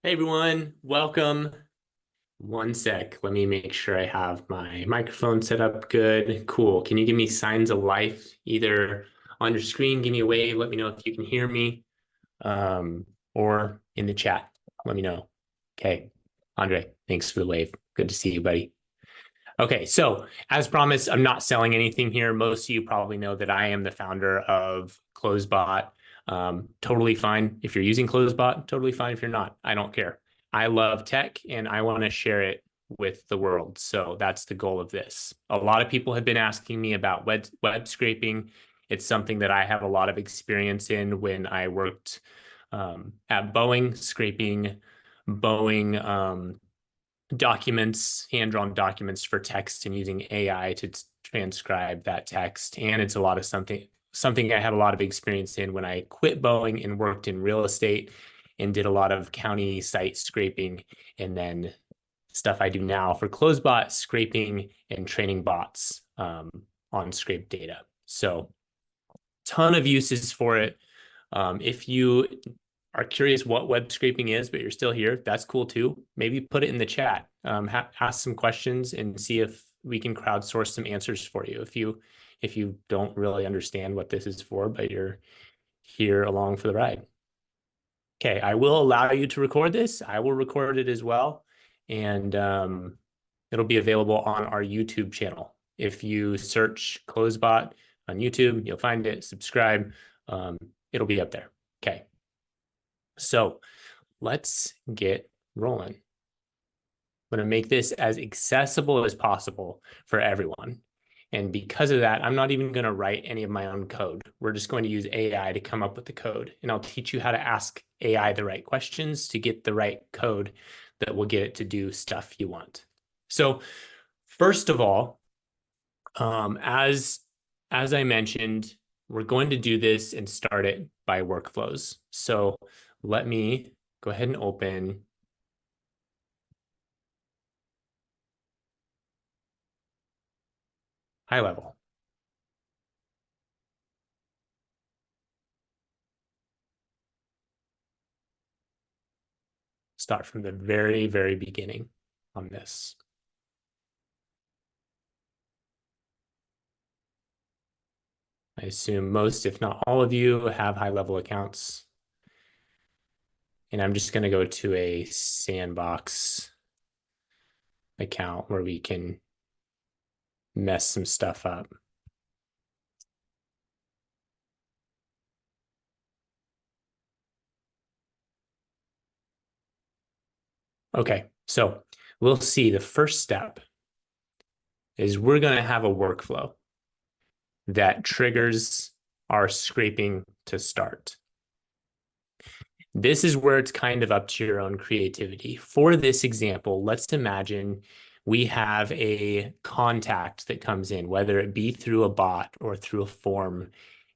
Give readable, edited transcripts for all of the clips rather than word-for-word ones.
Hey everyone, welcome. One sec, let me make sure I have my microphone set up good. Cool. Can you give me signs of life either on your screen? Give me a wave. Let me know if you can hear me, or in the chat. Let me know. Okay. Andre, thanks for the wave. Good to see you, buddy. Okay, so as promised, I'm not selling anything here. Most of you probably know that I am the founder of CloseBot. Totally fine if you're using CloseBot, totally fine if you're not. I don't care. I love tech and I want to share it with the world. So that's the goal of this. A lot of people have been asking me about web scraping. It's something that I have a lot of experience in when I worked at Boeing, scraping Boeing documents, hand-drawn documents for text and using AI to transcribe that text. And it's a lot of something I had a lot of experience in when I quit Boeing and worked in real estate and did a lot of county site scraping, and then stuff I do now for CloseBot, scraping and training bots on scraped data. So ton of uses for it. If you are curious what web scraping is, but you're still here, that's cool too. Maybe put it in the chat. Ask some questions and see if we can crowdsource some answers for you. If you don't really understand what this is for, but you're here along for the ride. Okay, I will allow you to record this. I will record it as well, and it'll be available on our YouTube channel. If you search CloseBot on YouTube, you'll find it. Subscribe. It'll be up there. Okay. So let's get rolling. I'm going to make this as accessible as possible for everyone. And because of that, I'm not even going to write any of my own code. We're just going to use AI to come up with the code. And I'll teach you how to ask AI the right questions to get the right code that will get it to do stuff you want. So first of all, as I mentioned, we're going to do this and start it by workflows. So let me go ahead and open high level. Start from the very, very beginning on this. I assume most, if not all of you, have high level accounts. And I'm just going to go to a sandbox account where we can mess some stuff up. Okay, so we'll see the first step is we're going to have a workflow that triggers our scraping to start. This is where it's kind of up to your own creativity. For this example, let's imagine we have a contact that comes in, whether it be through a bot or through a form,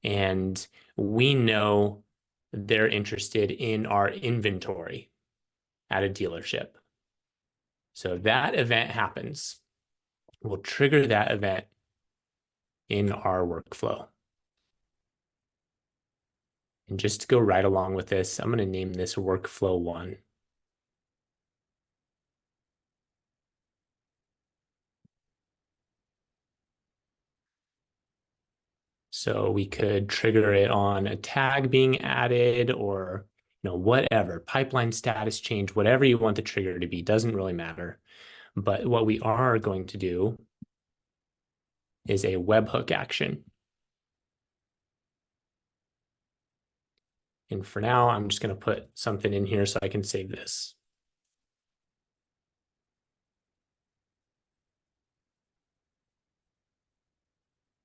and we know they're interested in our inventory at a dealership. So that event happens. We'll trigger that event in our workflow. And just to go right along with this, I'm going to name this workflow 1. So we could trigger it on a tag being added, or whatever, pipeline status change, whatever you want the trigger to be, doesn't really matter. But what we are going to do is a webhook action. And for now, I'm just going to put something in here so I can save this.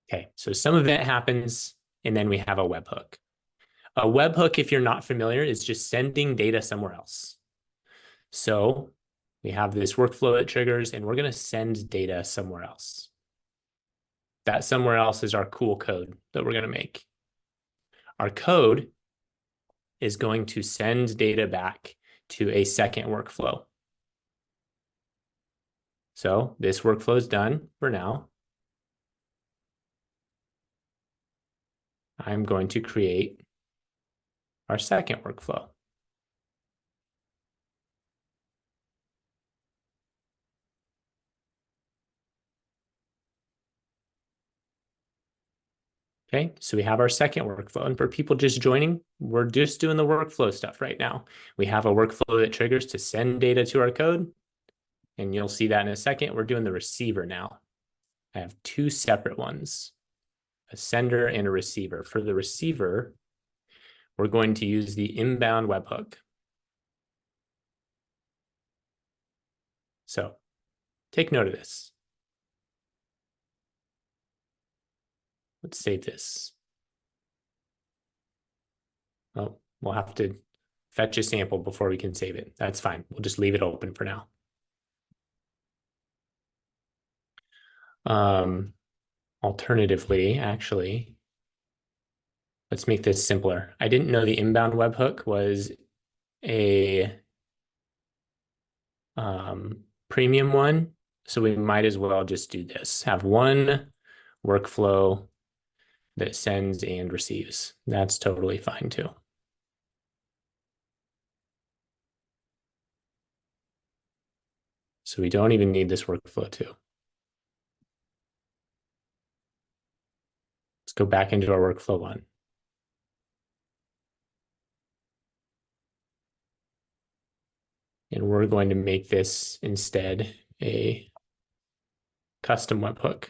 Okay, so some event happens, and then we have a webhook. A webhook, if you're not familiar, is just sending data somewhere else. So we have this workflow that triggers, and we're going to send data somewhere else. That somewhere else is our cool code that we're going to make. Our code is going to send data back to a second workflow. So this workflow is done for now. I'm going to create our second workflow. Okay, so we have our second workflow. And for people just joining, we're just doing the workflow stuff right now. We have a workflow that triggers to send data to our code. And you'll see that in a second. We're doing the receiver now. I have two separate ones, a sender and a receiver. For the receiver, we're going to use the inbound webhook. So take note of this. Let's save this. Oh, we'll have to fetch a sample before we can save it. That's fine. We'll just leave it open for now. Alternatively, actually, let's make this simpler. I didn't know the inbound webhook was a premium one, so we might as well just do this. Have one workflow that sends and receives. That's totally fine too. So we don't even need this workflow too. Let's go back into our workflow one. And we're going to make this instead a custom webhook.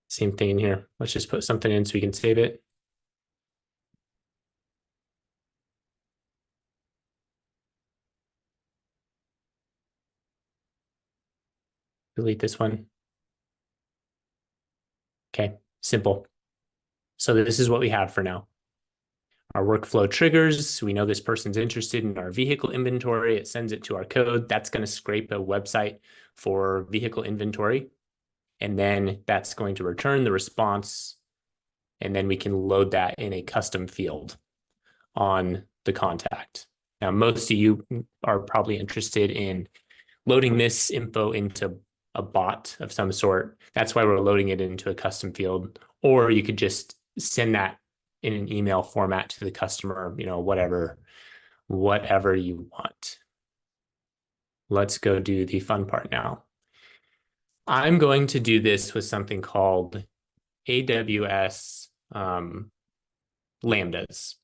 Same thing in here. Let's just put something in so we can save it. Delete this one. Okay, simple. So this is what we have for now. Our workflow triggers. We know this person's interested in our vehicle inventory. It sends it to our code. That's going to scrape a website for vehicle inventory. And then that's going to return the response. And then we can load that in a custom field on the contact. Now, most of you are probably interested in loading this info into a bot of some sort. That's why we're loading it into a custom field. Or you could just send that in an email format to the customer, whatever you want. Let's go do the fun part now. I'm going to do this with something called AWS Lambdas.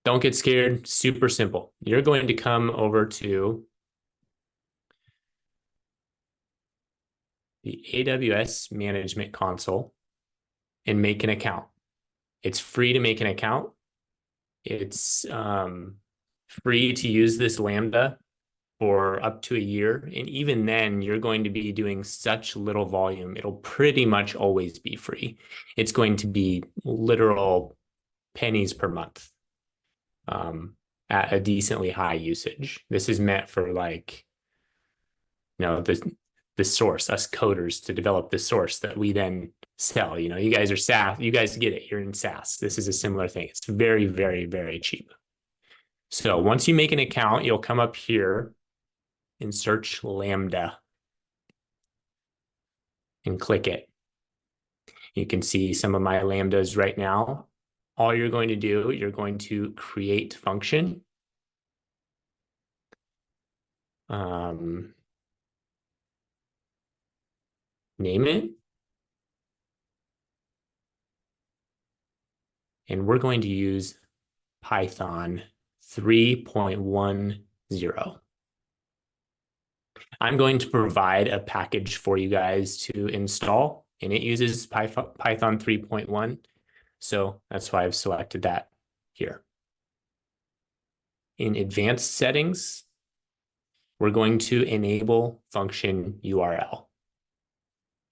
Don't get scared, super simple. You're going to come over to the AWS Management Console and make an account. It's free to make an account. It's free to use this Lambda for up to a year. And even then, you're going to be doing such little volume. It'll pretty much always be free. It's going to be literal pennies per month at a decently high usage. This is meant for the source, us coders, to develop the source that we then sell. You guys are SaaS. You guys get it. You're in SaaS. This is a similar thing. It's very, very, very cheap. So once you make an account, you'll come up here and search Lambda and click it. You can see some of my Lambdas right now. All you're going to do, you're going to create function. Name it. And we're going to use Python 3.10. I'm going to provide a package for you guys to install, and it uses Python 3.1. So that's why I've selected that here. In advanced settings, we're going to enable function URL.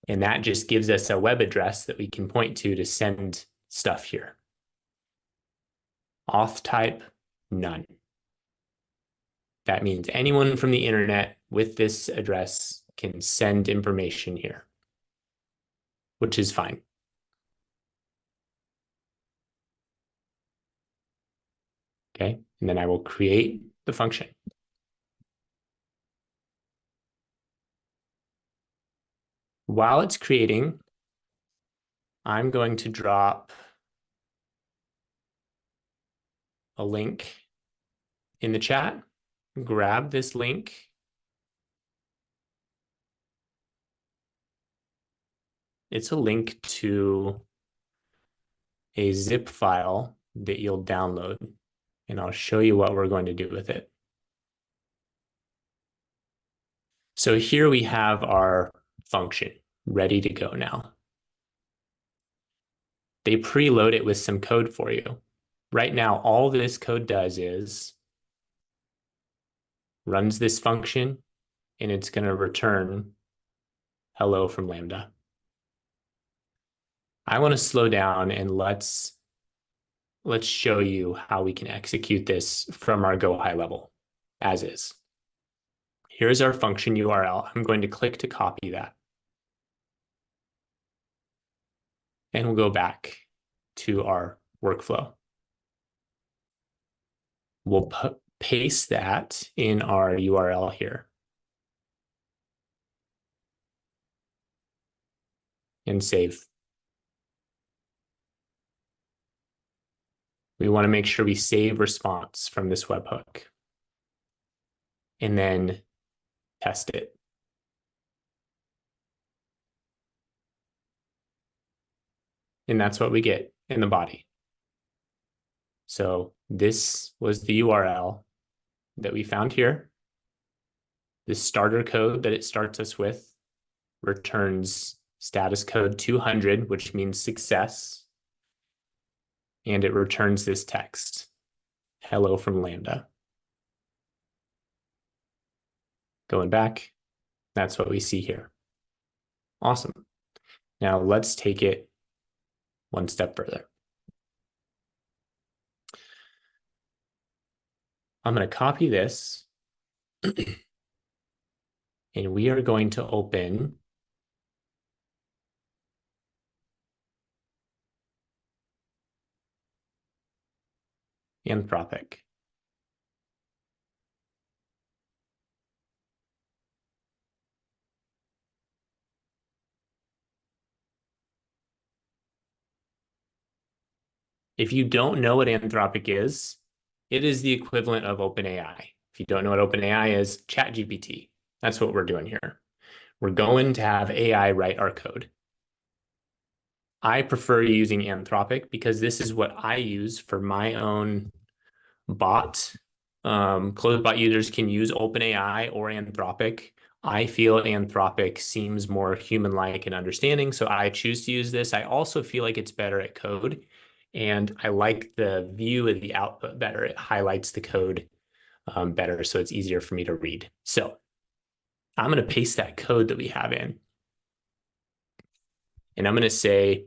And that just gives us a web address that we can point to send stuff here. Auth type, none. That means anyone from the internet with this address can send information here, which is fine. Okay, and then I will create the function. While it's creating, I'm going to drop a link in the chat. Grab this link It's a link to a zip file that you'll download, and I'll show you what we're going to do with it. So here we have our function ready to go now. They preload it with some code for you. Right now, all this code does is runs this function, and it's going to return hello from Lambda. I want to slow down and let's show you how we can execute this from our Go high level as is. Here's our function URL. I'm going to click to copy that. And we'll go back to our workflow. We'll paste that in our URL here. And save. We want to make sure we save response from this webhook. And then test it. And that's what we get in the body. So this was the URL that we found here. The starter code that it starts us with returns status code 200, which means success. And it returns this text, hello from Lambda. Going back, that's what we see here. Awesome. Now let's take it one step further. I'm going to copy this and we are going to open Anthropic. If you don't know what Anthropic is, it is the equivalent of OpenAI. If you don't know what OpenAI is, ChatGPT. That's what we're doing here. We're going to have AI write our code. I prefer using Anthropic because this is what I use for my own bot. Closed bot users can use OpenAI or Anthropic. I feel Anthropic seems more human-like and understanding, so I choose to use this. I also feel like it's better at code, and I like the view of the output better. It highlights the code better, so it's easier for me to read. So I'm going to paste that code that we have in, and I'm going to say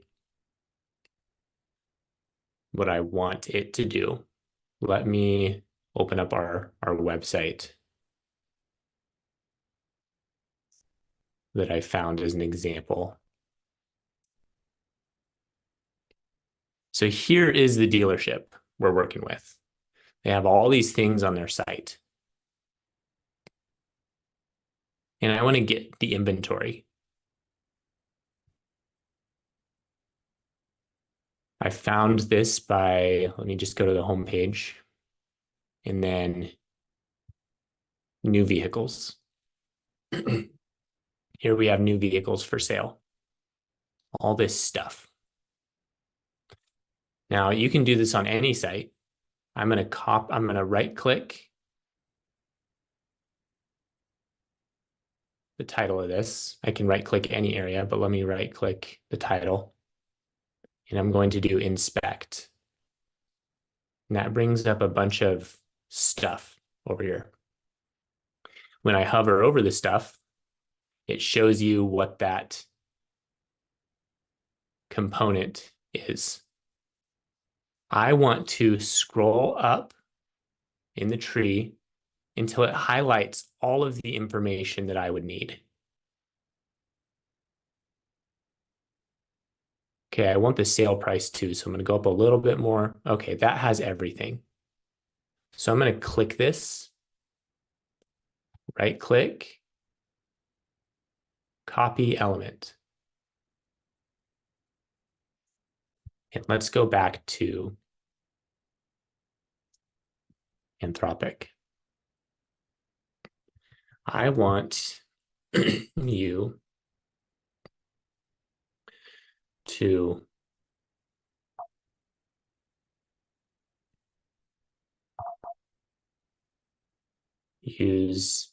what I want it to do. Let me open up our website that I found as an example. So here is the dealership we're working with. They have all these things on their site. And I want to get the inventory. I found this by, let me just go to the home page and then new vehicles. Here we have new vehicles for sale. All this stuff. Now you can do this on any site. I'm going to right click the title of this. I can right click any area, but let me right click the title. And I'm going to do inspect. And that brings up a bunch of stuff over here. When I hover over the stuff, it shows you what that component is. I want to scroll up in the tree until it highlights all of the information that I would need. Okay, I want the sale price too, so I'm going to go up a little bit more. Okay, that has everything. So I'm going to click this, right click, copy element. And let's go back to Anthropic. I want you to use.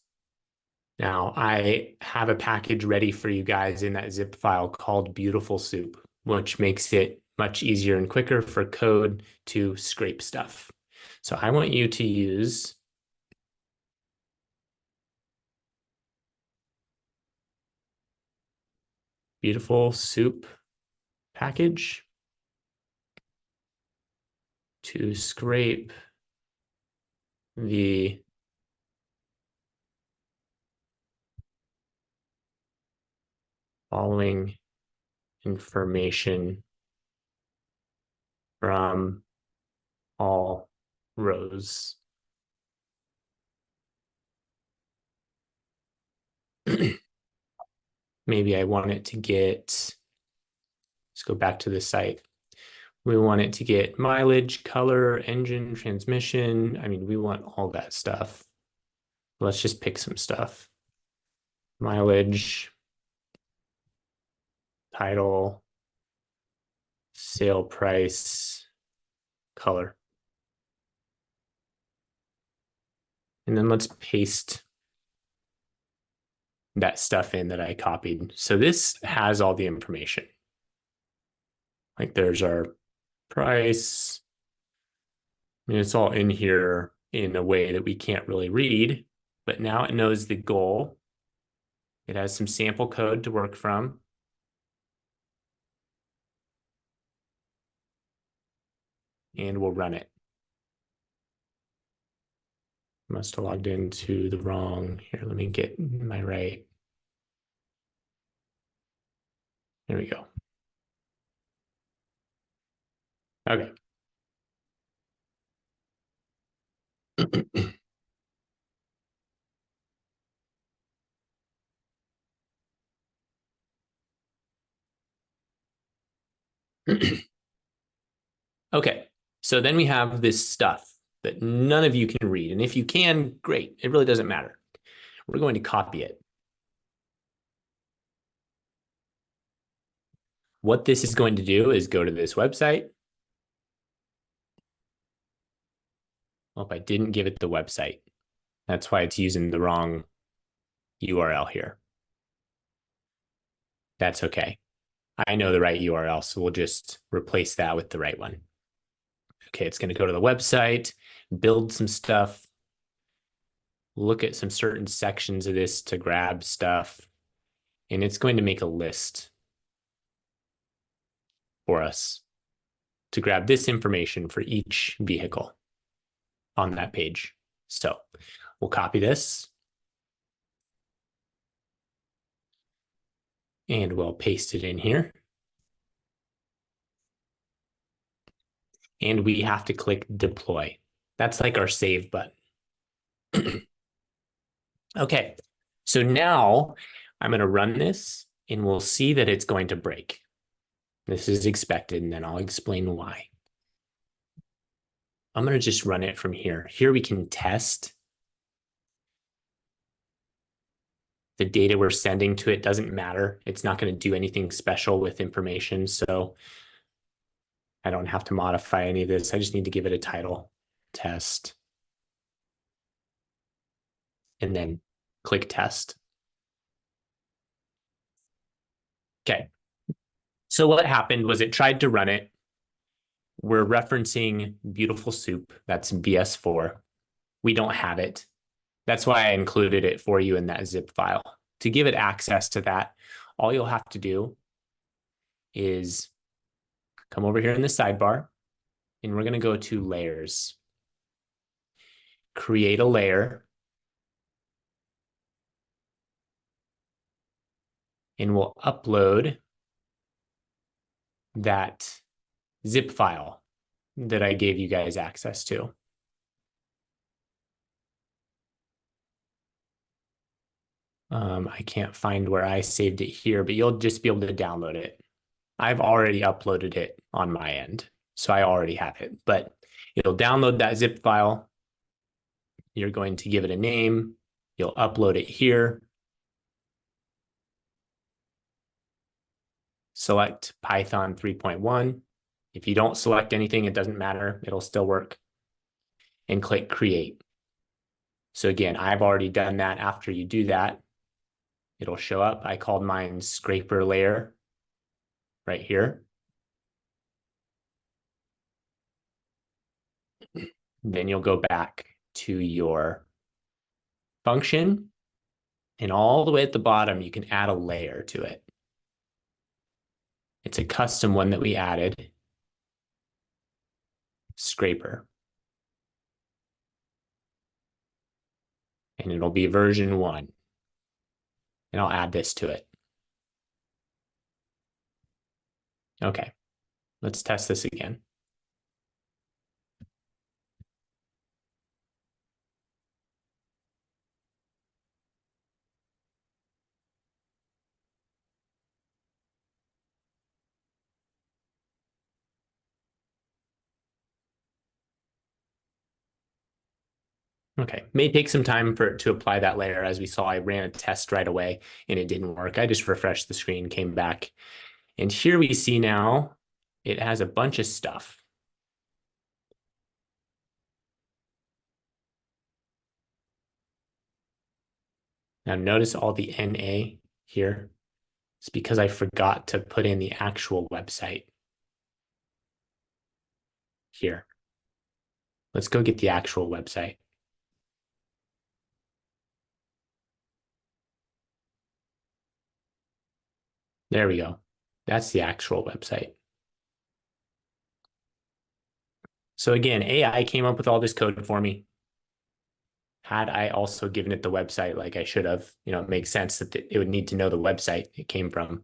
Now I have a package ready for you guys in that zip file called Beautiful Soup, which makes it much easier and quicker for code to scrape stuff. So I want you to use Beautiful Soup package to scrape the following information from all rows. Maybe I want it to get, let's go back to the site. We want it to get mileage, color, engine, transmission. I mean, we want all that stuff. Let's just pick some stuff. Mileage, title, sale price, color. And then let's paste that stuff in that I copied. So this has all the information. Like there's our price. I mean, it's all in here in a way that we can't really read, but now it knows the goal. It has some sample code to work from. And we'll run it. Must have logged into the wrong. Here, let me get my right. There we go. Okay. Okay, so then we have this stuff that none of you can read. And if you can, great. It really doesn't matter. We're going to copy it. What this is going to do is go to this website. Well, if I didn't give it the website, that's why it's using the wrong URL here. That's okay. I know the right URL, so we'll just replace that with the right one. Okay, it's going to go to the website, build some stuff, look at some certain sections of this to grab stuff, and it's going to make a list for us to grab this information for each vehicle on that page. So we'll copy this and we'll paste it in here. And we have to click deploy. That's like our save button. Okay, so now I'm going to run this and we'll see that it's going to break. This is expected, and then I'll explain why. I'm going to just run it from here. Here we can test the data we're sending to it. Doesn't matter. It's not going to do anything special with information. So I don't have to modify any of this. I just need to give it a title, test, and then click test. Okay. So what happened was it tried to run it. We're referencing Beautiful Soup. That's BS4. We don't have it. That's why I included it for you in that zip file. To give it access to that, all you'll have to do is come over here in the sidebar, and we're going to go to layers. Create a layer. And we'll upload that zip file that I gave you guys access to. I can't find where I saved it here, but you'll just be able to download it. I've already uploaded it on my end, so I already have it, but it'll download that zip file. You're going to give it a name. You'll upload it here. select Python 3.1. If you don't select anything, it doesn't matter. It'll still work. And click create. So again, I've already done that. After you do that, it'll show up. I called mine scraper layer right here. Then you'll go back to your function, and all the way at the bottom, you can add a layer to it. It's a custom one that we added, scraper. And it'll be version 1. And I'll add this to it. Okay, let's test this again. Okay, may take some time for it to apply that layer. As we saw, I ran a test right away and it didn't work. I just refreshed the screen, came back. And here we see now it has a bunch of stuff. Now notice all the NA here. It's because I forgot to put in the actual website here. Let's go get the actual website. There we go. That's the actual website. So again, AI came up with all this code for me. Had I also given it the website like I should have, it makes sense that it would need to know the website it came from.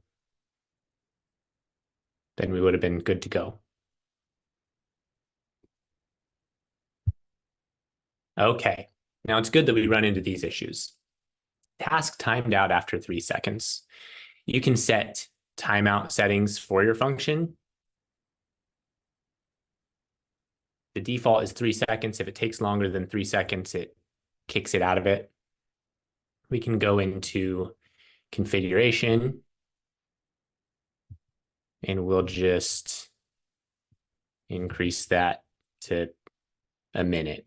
Then we would have been good to go. Okay, now it's good that we run into these issues. Task timed out after 3 seconds. You can set timeout settings for your function. The default is 3 seconds. If it takes longer than 3 seconds, it kicks it out of it. We can go into configuration and we'll just increase that to a minute.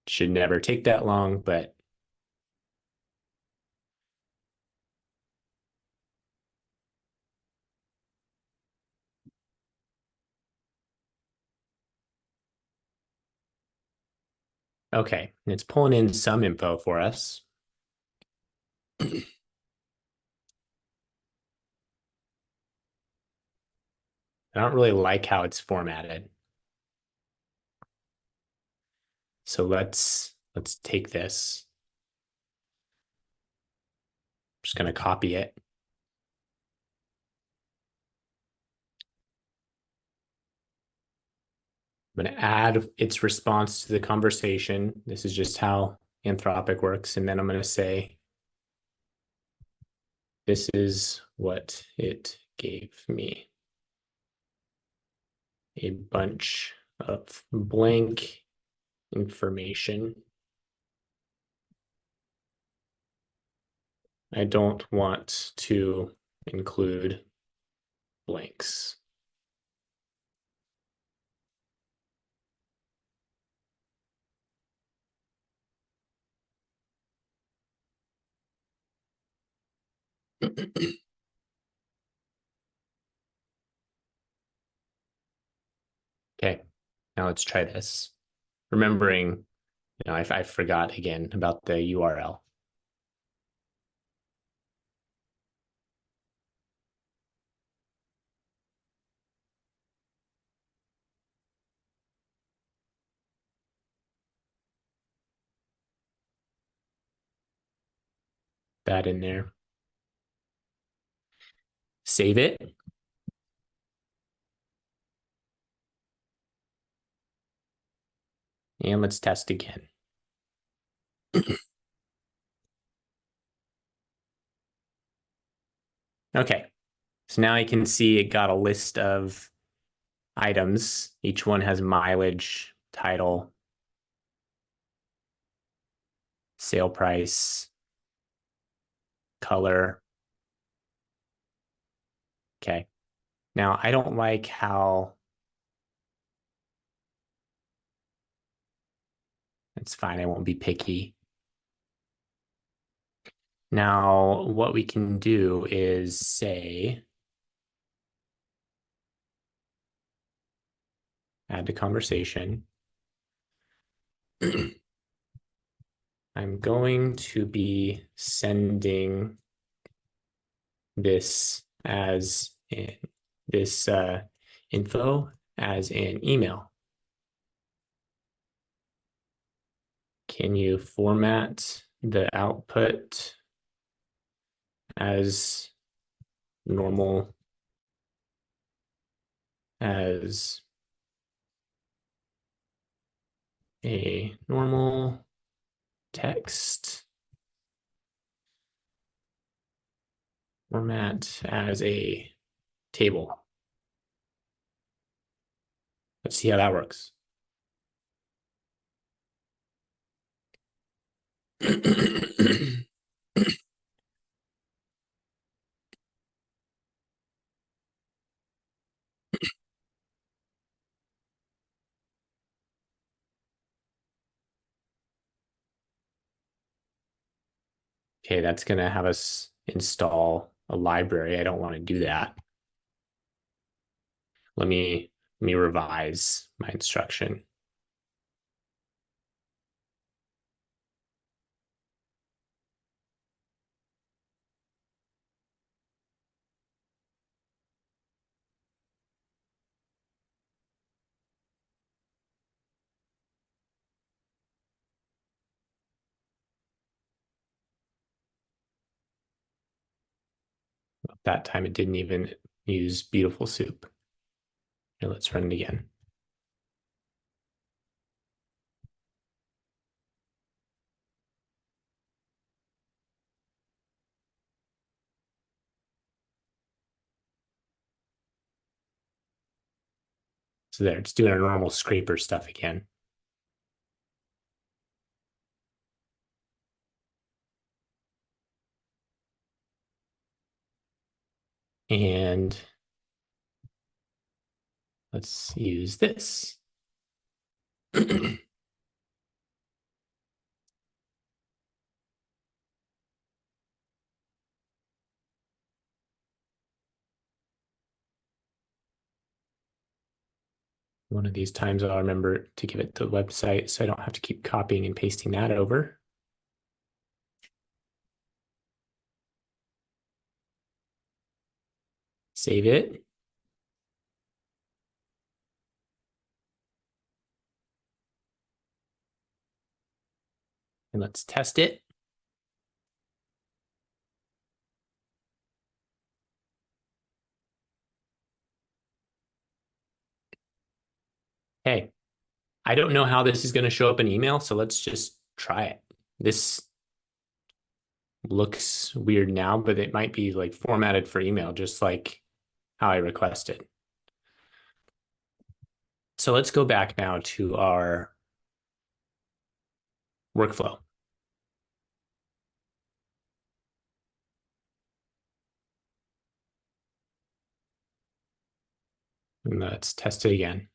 Should never take that long, but okay. And it's pulling in some info for us. I don't really like how it's formatted. So let's take this. I'm just going to copy it. I'm going to add its response to the conversation. This is just how Anthropic works. And then I'm going to say, this is what it gave me. A bunch of blank information. I don't want to include blanks. Okay, now let's try this. Remembering, I forgot again about the URL. That in there. Save it. And let's test again. Okay, so now I can see it got a list of items. Each one has mileage, title, sale price, color, Okay. Now I don't like how it's fine. I won't be picky. Now, what we can do is say, add to conversation. I'm going to be sending this as in this info as an email. Can you format the output as normal as a normal text format as a table? Let's see how that works. Okay, that's going to have us install a library. I don't want to do that. Let me revise my instruction. That time it didn't even use beautiful soup. Here, let's run it again. So there, it's doing our normal scraper stuff again. And let's use this. One of these times I'll remember to give it the website so I don't have to keep copying and pasting that over. Save it. And let's test it. Hey, I don't know how this is going to show up in email, so let's just try it. This looks weird now, but it might be like formatted for email, just like how I requested. So let's go back now to our workflow. And let's test it again.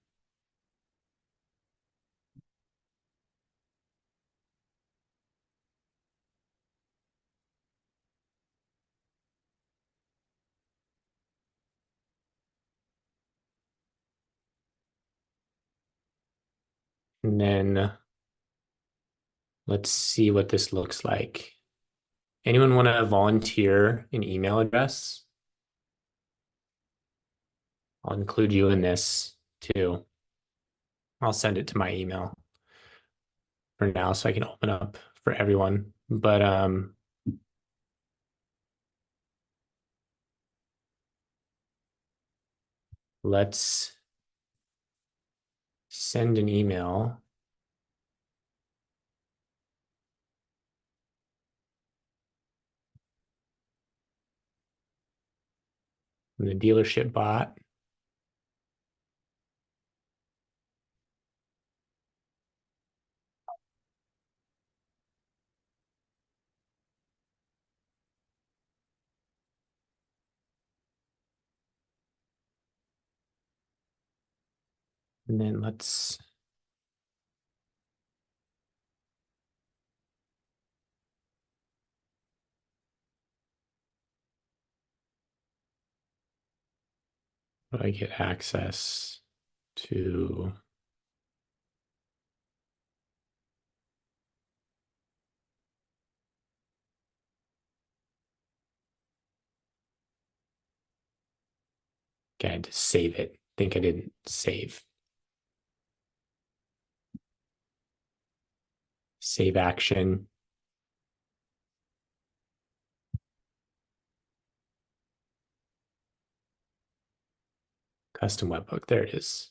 And then let's see what this looks like. Anyone want to volunteer an email address? I'll include you in this too. I'll send it to my email for now so I can open up for everyone. But let's send an email. From the dealership bot. And then let's how do I get access to okay, I had to save it. I think I didn't save. Save action. Custom webhook. There it is.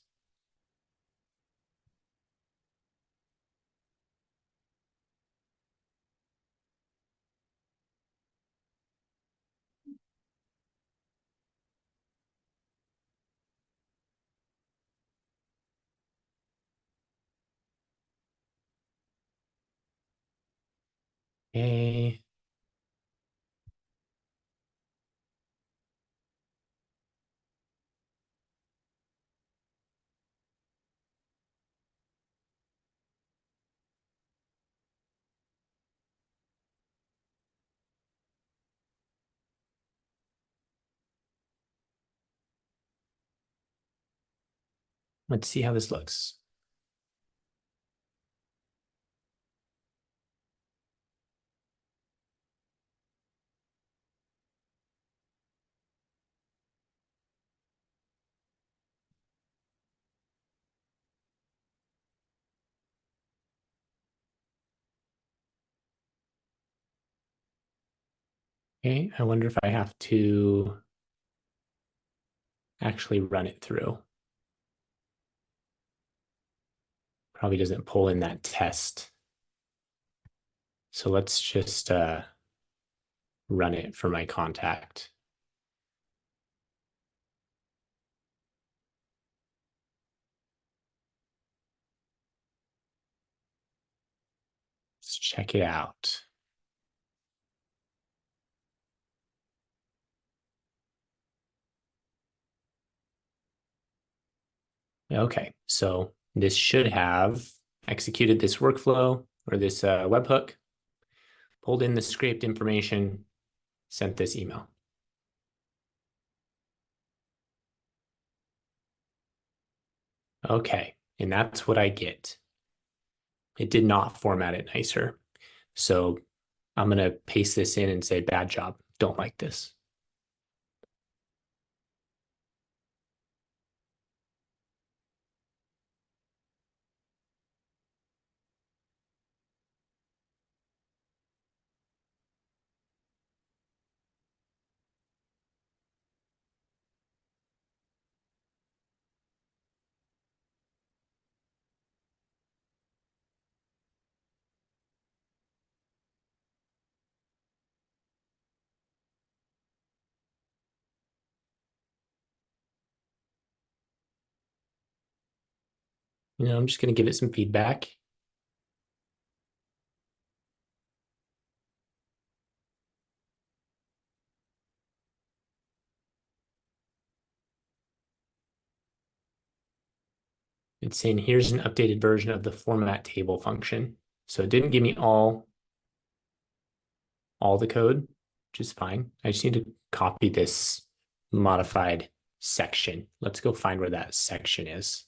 Okay. Let's see how this looks. Okay, I wonder if I have to actually run it through. Probably doesn't pull in that test. So let's just run it for my contact. Let's check it out. Okay, so this should have executed this workflow or this webhook, pulled in the scraped information, sent this email. Okay, and that's what I get. It did not format it nicer. So I'm going to paste this in and say, bad job. Don't like this. I'm just going to give it some feedback. It's saying here's an updated version of the format table function. So it didn't give me all the code, which is fine. I just need to copy this modified section. Let's go find where that section is.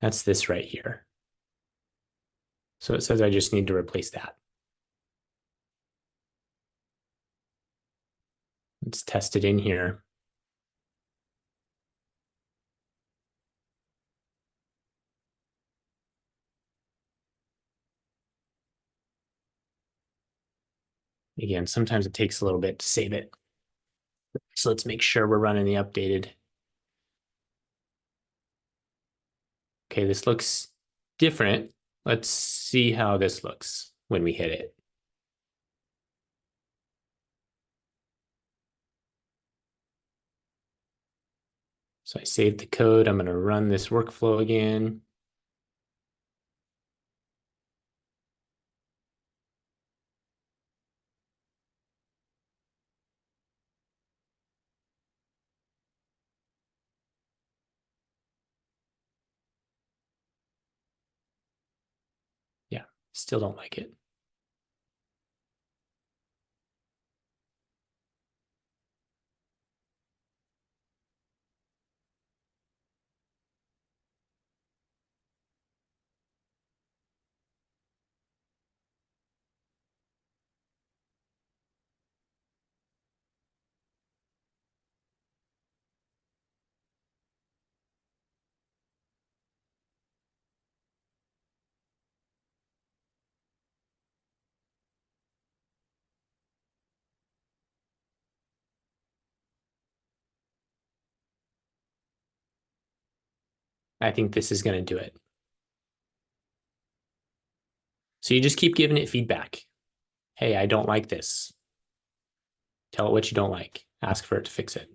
That's this right here. So it says I just need to replace that. Let's test it in here. Again, sometimes it takes a little bit to save it. So let's make sure we're running the updated. Okay, this looks different. Let's see how this looks when we hit it. So I saved the code. I'm going to run this workflow again. Still don't like it. I think this is going to do it. So you just keep giving it feedback. Hey, I don't like this. Tell it what you don't like. Ask for it to fix it.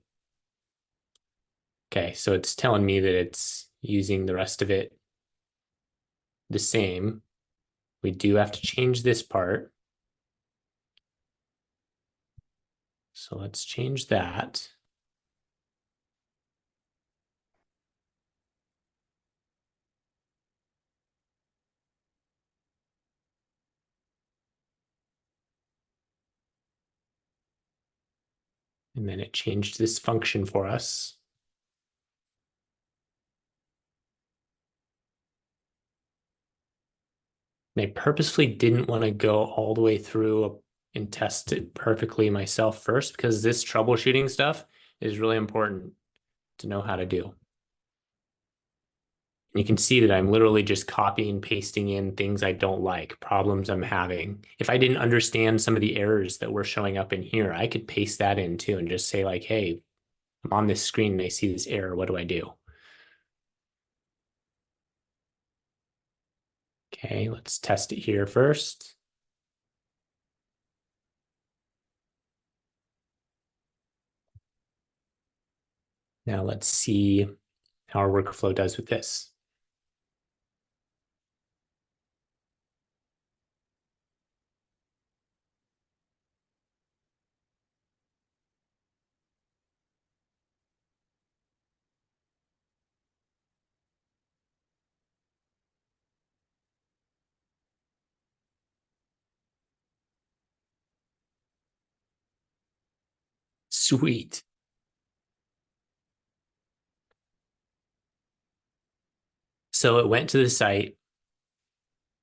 Okay, so it's telling me that it's using the rest of it the same. We do have to change this part. So let's change that. And then it changed this function for us. And I purposefully didn't want to go all the way through and test it perfectly myself first, because this troubleshooting stuff is really important to know how to do. You can see that I'm literally just copying and pasting in things I don't like, problems I'm having. If I didn't understand some of the errors that were showing up in here, I could paste that in too and just say like, hey, I'm on this screen and I see this error. What do I do? Okay, let's test it here first. Now let's see how our workflow does with this. Sweet. So it went to the site,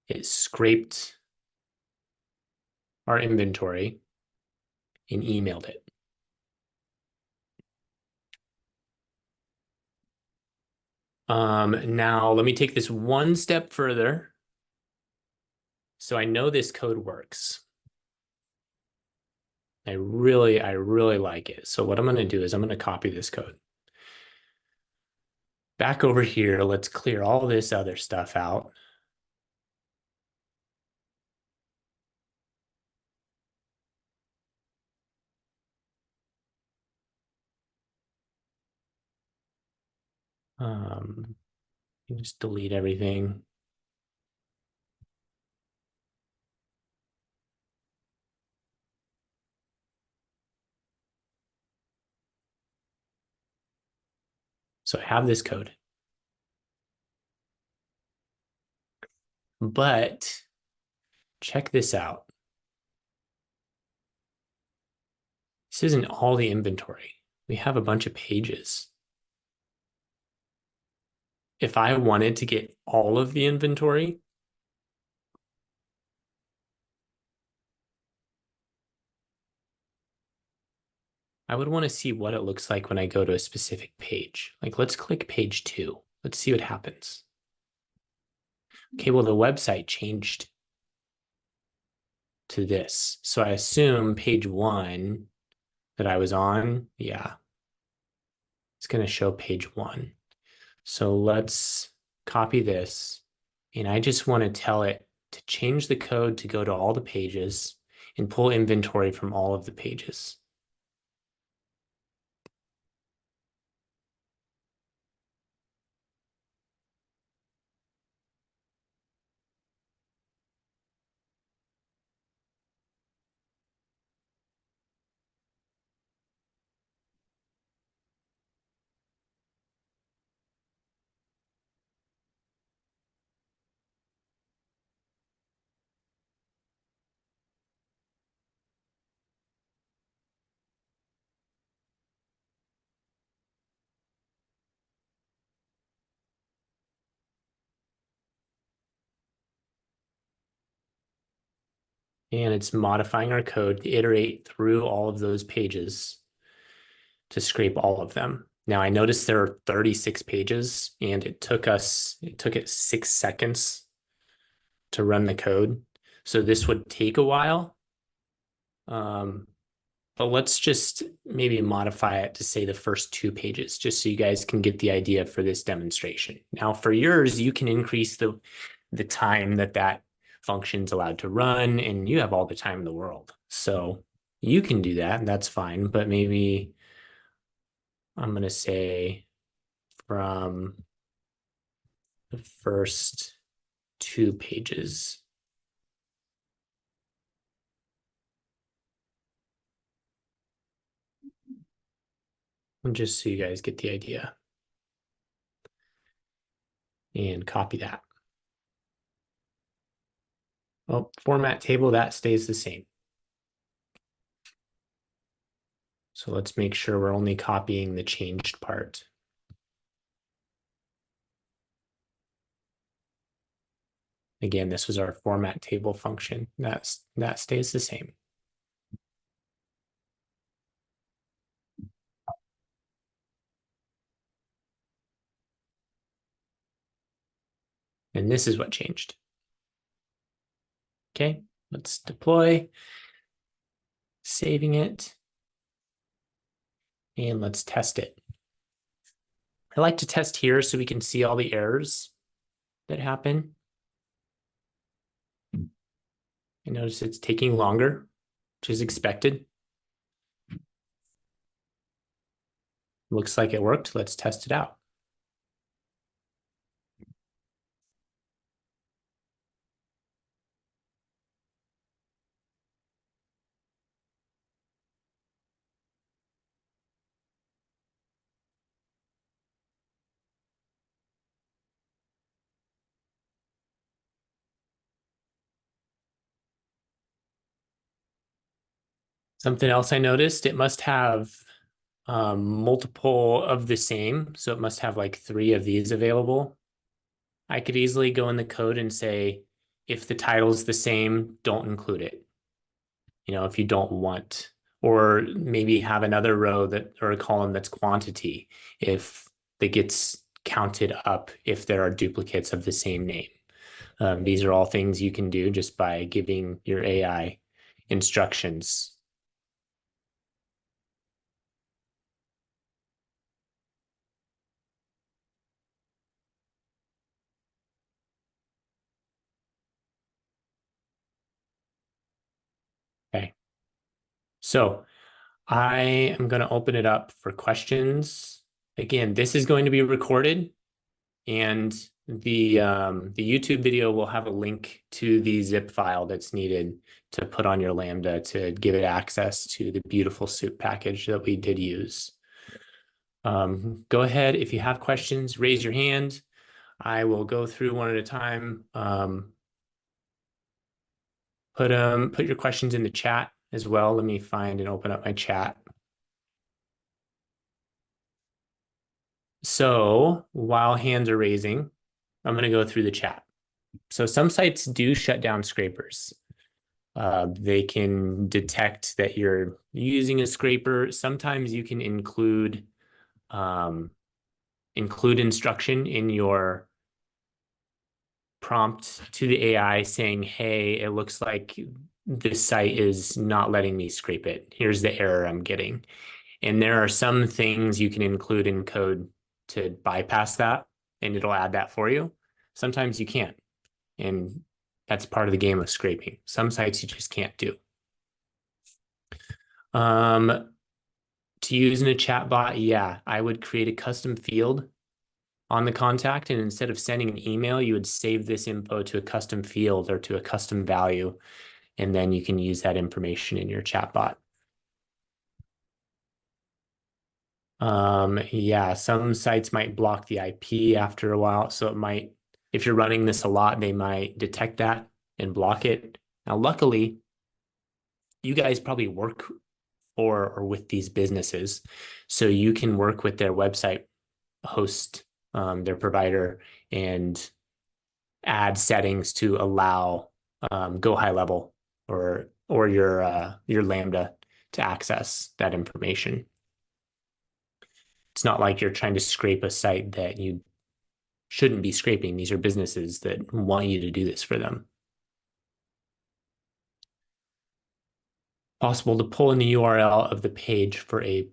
it scraped our inventory and emailed it. Now let me take this one step further. So I know this code works. I really like it. So what I'm going to do is I'm going to copy this code. Back over here, let's clear all this other stuff out. Just delete everything. So I have this code. But check this out. This isn't all the inventory. We have a bunch of pages. If I wanted to get all of the inventory, I would want to see what it looks like when I go to a specific page. Like, let's click page 2. Let's see what happens. Okay, well, the website changed to this. So I assume page 1 that I was on, yeah, it's going to show page 1. So let's copy this. And I just want to tell it to change the code to go to all the pages and pull inventory from all of the pages. And it's modifying our code to iterate through all of those pages to scrape all of them. Now I noticed there are 36 pages and it took it 6 seconds to run the code. So this would take a while. But let's just maybe modify it to say the first 2 pages, just so you guys can get the idea for this demonstration. Now for yours, you can increase the time that function's allowed to run, and you have all the time in the world. So you can do that, and that's fine. But maybe I'm going to say from the first 2 pages. And just so you guys get the idea. And copy that. Oh, format table, that stays the same. So let's make sure we're only copying the changed part. Again, this was our format table function. That stays the same. And this is what changed. Okay, let's deploy, saving it, and let's test it. I like to test here so we can see all the errors that happen. I notice it's taking longer, which is expected. Looks like it worked. Let's test it out. Something else I noticed, it must have multiple of the same. So it must have like 3 of these available. I could easily go in the code and say, if the title is the same, don't include it. If you don't want, or maybe have another row that, or a column that's quantity, if that gets counted up if there are duplicates of the same name. These are all things you can do just by giving your AI instructions. Okay. So I am going to open it up for questions. Again, this is going to be recorded, and the YouTube video will have a link to the zip file that's needed to put on your Lambda to give it access to the beautiful soup package that we did use. Go ahead, if you have questions, raise your hand. I will go through one at a time. Put your questions in the chat as well. Let me find and open up my chat. So while hands are raising, I'm going to go through the chat. So some sites do shut down scrapers. They can detect that you're using a scraper. Sometimes you can include instruction in your prompt to the AI saying, hey, it looks like this site is not letting me scrape it. Here's the error I'm getting. And there are some things you can include in code to bypass that, and it'll add that for you. Sometimes you can't. And that's part of the game of scraping. Some sites you just can't do. To use in a chat bot, yeah, I would create a custom field on the contact, and instead of sending an email, you would save this info to a custom field or to a custom value, and then you can use that information in your chat bot. Yeah, some sites might block the IP after a while, so it might, if you're running this a lot, they might detect that and block it. Now, luckily, you guys probably work for or with these businesses, so you can work with their website host, their provider, and add settings to allow go high level or your Lambda to access that information. It's not like you're trying to scrape a site that you shouldn't be scraping. These are businesses that want you to do this for them. Possible to pull in the URL of the page for a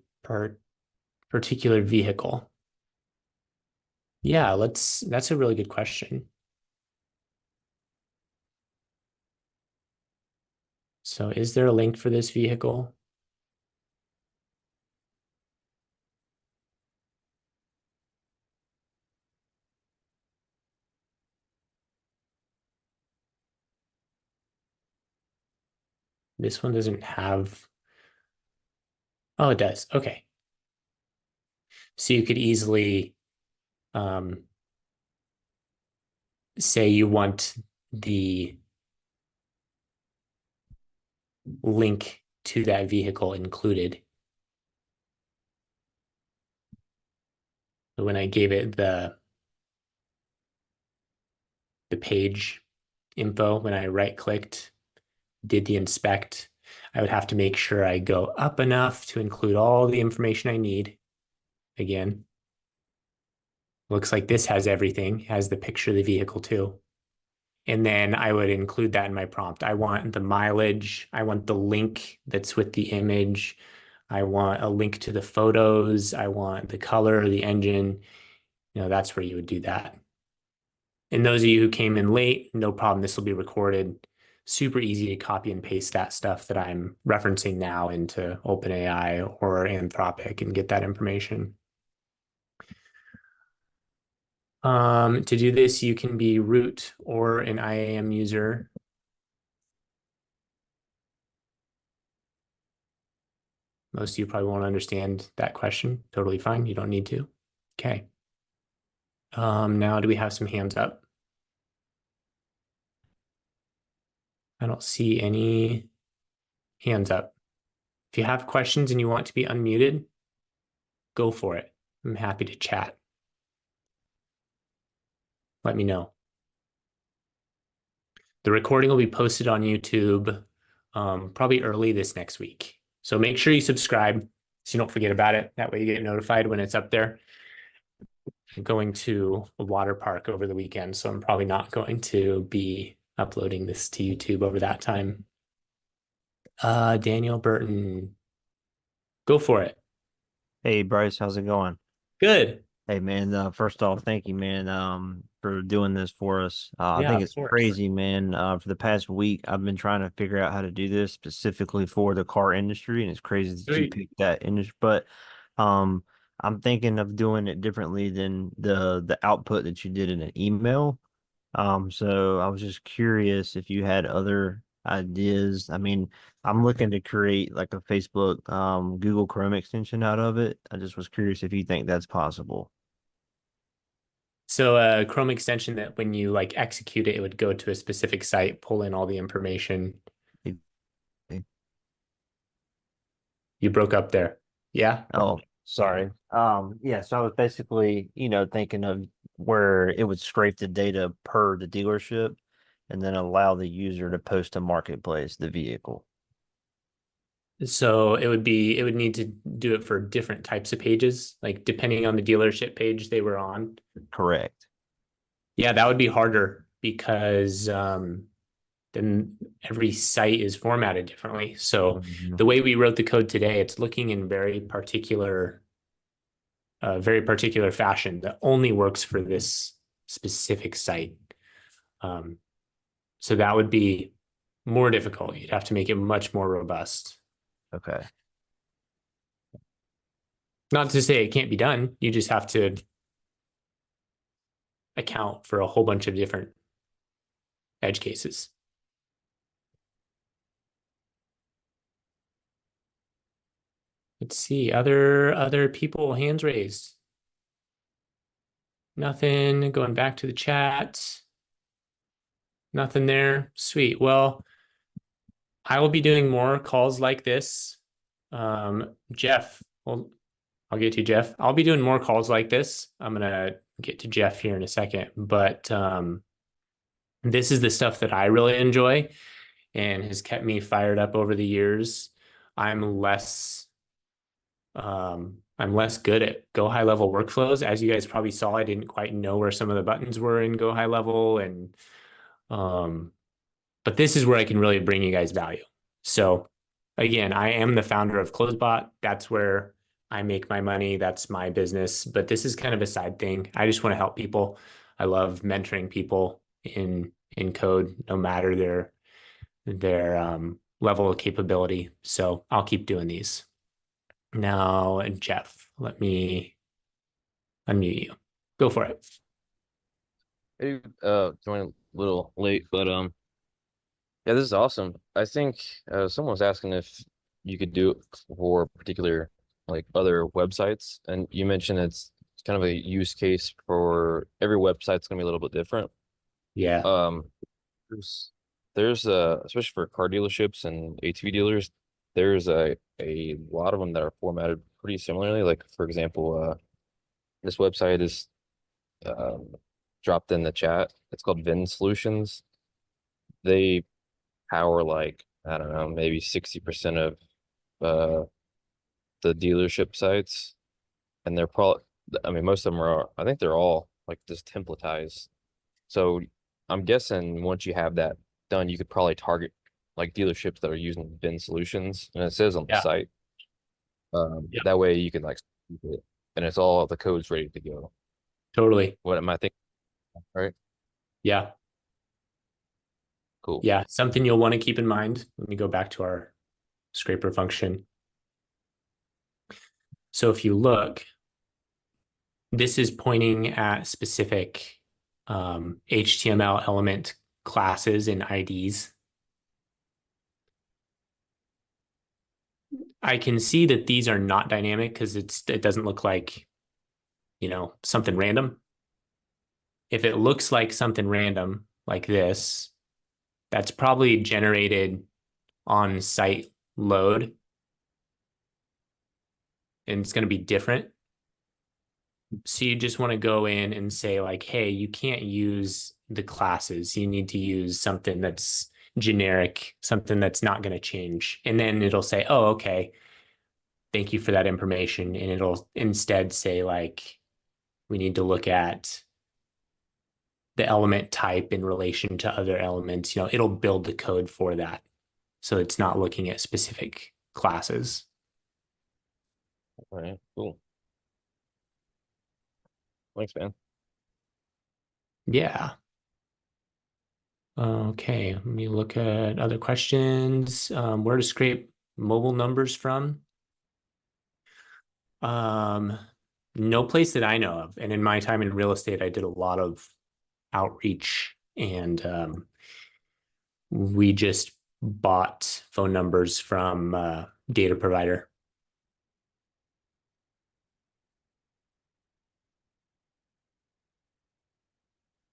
particular vehicle. Yeah, that's a really good question. So is there a link for this vehicle? This one doesn't have. Oh, it does. Okay. So you could easily say you want the link to that vehicle included. So when I gave it the page info, when I right clicked, did the inspect, I would have to make sure I go up enough to include all the information I need. Again, looks like this has everything, has the picture of the vehicle too. And then I would include that in my prompt. I want the mileage. I want the link that's with the image. I want a link to the photos. I want the color, the engine. That's where you would do that. And those of you who came in late, no problem. This will be recorded. Super easy to copy and paste that stuff that I'm referencing now into OpenAI or Anthropic and get that information. To do this, you can be root or an IAM user. Most of you probably won't understand that question. Totally fine. You don't need to. Okay. Now do we have some hands up? I don't see any hands up. If you have questions and you want to be unmuted, go for it. I'm happy to chat. Let me know. The recording will be posted on YouTube probably early this next week. So make sure you subscribe so you don't forget about it. That way you get notified when it's up there. I'm going to a water park over the weekend, so I'm probably not going to be uploading this to YouTube over that time. Daniel Burton, go for it. Hey Bryce, how's it going? Good. Hey man, first off, thank you, man, for doing this for us. I Yeah, think of it's course. crazy, man. For the past week, I've been trying to figure out how to do this specifically for the car industry, and it's crazy that you Sweet. picked that industry. But um, I'm thinking of doing it differently than the output that you did in an email. So I was just curious if you had other ideas. I mean, I'm looking to create like a Facebook, Google Chrome extension out of it. I just was curious if you think that's possible. So a Chrome extension that when you like execute it, it would go to a specific site, pull in all the information. You broke up there. Yeah. Oh, sorry. Yeah, so I was basically, thinking of where it would scrape the data per the dealership and then allow the user to post to marketplace the vehicle. So it would need to do it for different types of pages, like depending on the dealership page they were on. Correct. Yeah, that would be harder because then every site is formatted differently. So Mhm. the way we wrote the code today, it's looking in very particular fashion that only works for this specific site. Um, so that would be more difficult. You'd have to make it much more robust. Okay. Not to say it can't be done. You just have to account for a whole bunch of different edge cases. Let's see, other people, hands raised. Nothing. Going back to the chat. Nothing there. Sweet. Well, I will be doing more calls like this. Jeff, well, I'll get to Jeff. I'll be doing more calls like this. I'm gonna get to Jeff here in a second, but this is the stuff that I really enjoy. and has kept me fired up over the years. I'm less I'm less good at go high level workflows. As you guys probably saw, I didn't quite know where some of the buttons were in go high level, and um, but this is where I can really bring you guys value. So again, I am the founder of CloseBot. That's where I make my money. That's my business. But this is kind of a side thing. I just want to help people. I love mentoring people in code, no matter their level of capability. So I'll keep doing these. Now, Jeff, let me unmute you. Go for it. Hey, joined a little late, but yeah, this is awesome. I think someone was asking if you could do it for particular like other websites, and you mentioned it's kind of a use case for every website's gonna be a little bit different. Yeah. Um, there's especially for car dealerships and ATV dealers, there's a lot of them that are formatted pretty similarly. Like for example, this website is um dropped in the chat. It's called Vin Solutions. They power like I don't know, maybe 60% of uh the dealership sites, and they're probably I mean most of them are I think they're all like just templatized. So I'm guessing once you have that done, you could probably target like dealerships that are using bin solutions, and it says on the Yeah. site. Yeah. That way you can like keep it, and it's all the code's ready to go. Totally. What am I thinking? Right? Yeah. Cool. Yeah. Something you'll want to keep in mind. Let me go back to our scraper function. So if you look, this is pointing at specific HTML element classes and IDs. I can see that these are not dynamic because it doesn't look like, something random. If it looks like something random like this, that's probably generated on site load, and it's going to be different. So you just want to go in and say like, hey, you can't use the classes. You need to use something that's generic, something that's not going to change. And then it'll say, oh, okay, thank you for that information. And it'll instead say like, we need to look at the element type in relation to other elements. It'll build the code for that. So it's not looking at specific classes. All right. Cool. Thanks, man. Yeah. Okay, let me look at other questions. Where to scrape mobile numbers from? Um, no place that I know of. And in my time in real estate, I did a lot of outreach, and we just bought phone numbers from data provider.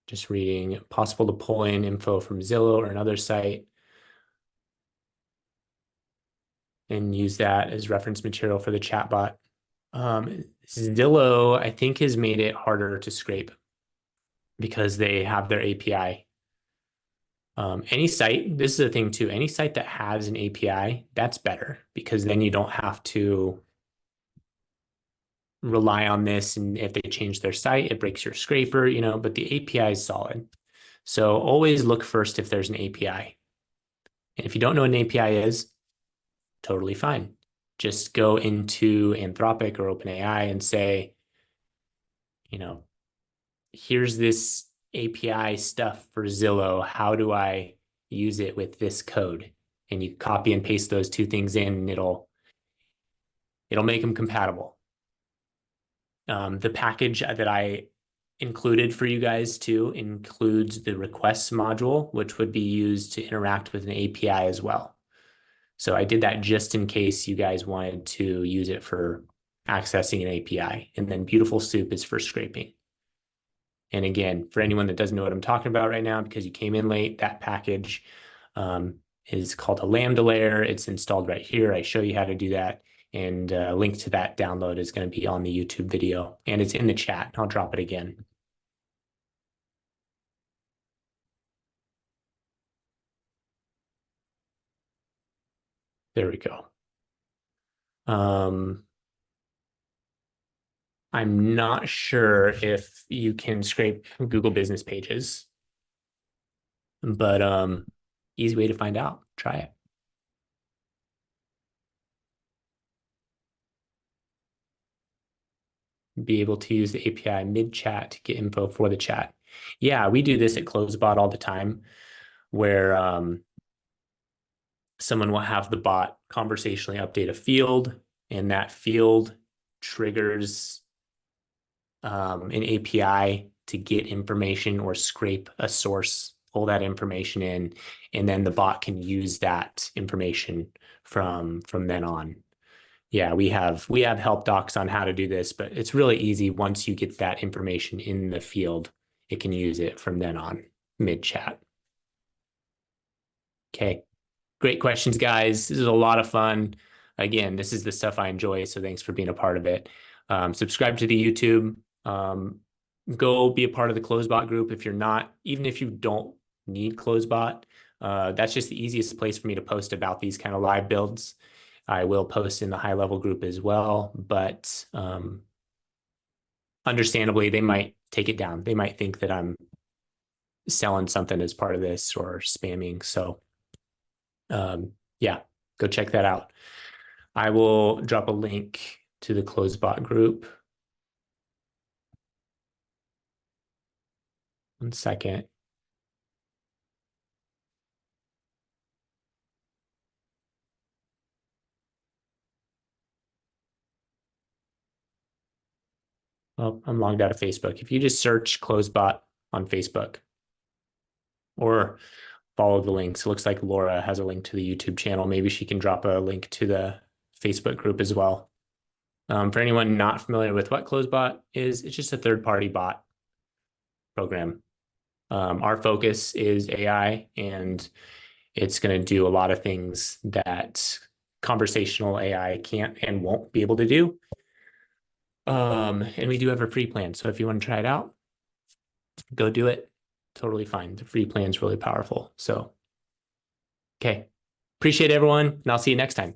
Just reading, possible to pull in info from Zillow or another site and use that as reference material for the chatbot. Zillow, I think, has made it harder to scrape because they have their API. Any site, this is the thing too, any site that has an API, that's better because then you don't have to rely on this. And if they change their site, it breaks your scraper, but the API is solid. So always look first if there's an API. And if you don't know what an API is, totally fine. Just go into Anthropic or OpenAI and say, here's this API stuff for Zillow. How do I use it with this code? And you copy and paste those two things in, and it'll make them compatible. The package that I included for you guys too includes the requests module, which would be used to interact with an API as well. So I did that just in case you guys wanted to use it for accessing an API. And then Beautiful Soup is for scraping. And again, for anyone that doesn't know what I'm talking about right now, because you came in late, that package is called a Lambda layer. It's installed right here. I show you how to do that. And a link to that download is going to be on the YouTube video. And it's in the chat. I'll drop it again. There we go. I'm not sure if you can scrape Google Business Pages, but easy way to find out. Try it. Be able to use the API mid-chat to get info for the chat. Yeah, we do this at CloseBot all the time, where someone will have the bot conversationally update a field, and that field triggers an API to get information or scrape a source, pull that information in, and then the bot can use that information from then on. Yeah, we have help docs on how to do this, but it's really easy once you get that information in the field. It can use it from then on, mid-chat. Okay, great questions, guys. This is a lot of fun. Again, this is the stuff I enjoy, so thanks for being a part of it. Subscribe to the YouTube. Go be a part of the CloseBot group if you're not, even if you don't need CloseBot. That's just the easiest place for me to post about these kind of live builds. I will post in the high level group as well, but understandably, they might take it down. They might think that I'm selling something as part of this or spamming. So yeah, go check that out. I will drop a link to the CloseBot group. 1 second. Well, I'm logged out of Facebook. If you just search CloseBot on Facebook or follow the links, it looks like Laura has a link to the YouTube channel. Maybe she can drop a link to the Facebook group as well. For anyone not familiar with what CloseBot is, it's just a third-party bot program. Our focus is AI, and it's going to do a lot of things that conversational AI can't and won't be able to do. And we do have a free plan. So if you want to try it out, go do it. Totally fine. The free plan is really powerful. So, okay. Appreciate everyone, and I'll see you next time.